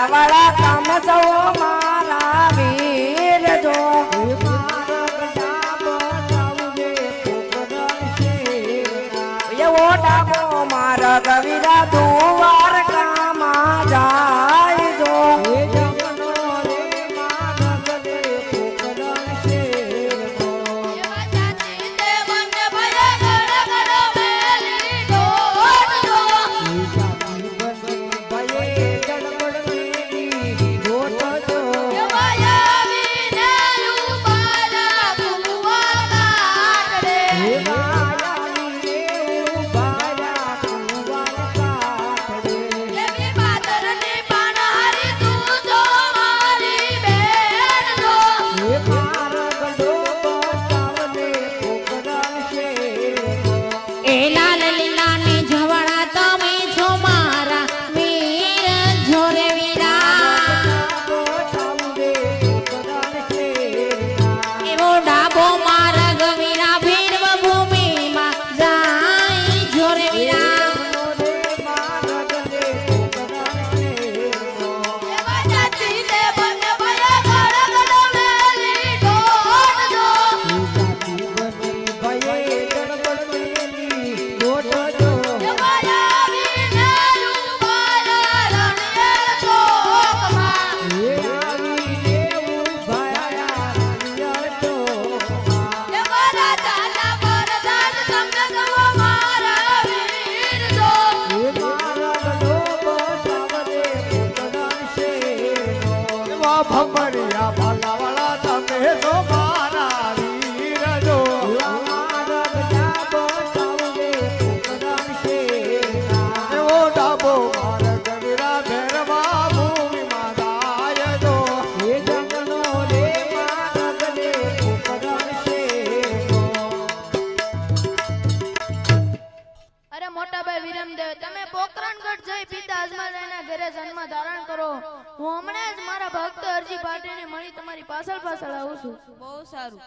ભાલા વાળા કામ સૌ મારા વીર જો એવો ડાબો મારા ગવીરા દુવાર કામા જાય જો ભમરિયા ભાલા વાળા તમે તો મારા વીર જો એવો ડાબો મારા ગવીરા ભેરવા ભૂમિ માદાય જો અરે મોટા ભાઈ વિરમદેવ તમે પોકરણગઢ જઈ પિતા અજમાલના ઘરે જન્મ ધારણ કરો. હું હમણાં જ મારા ભક્ત અરજી પાટીને મળી તમારી પાછળ આવું છું. બહુ સારું.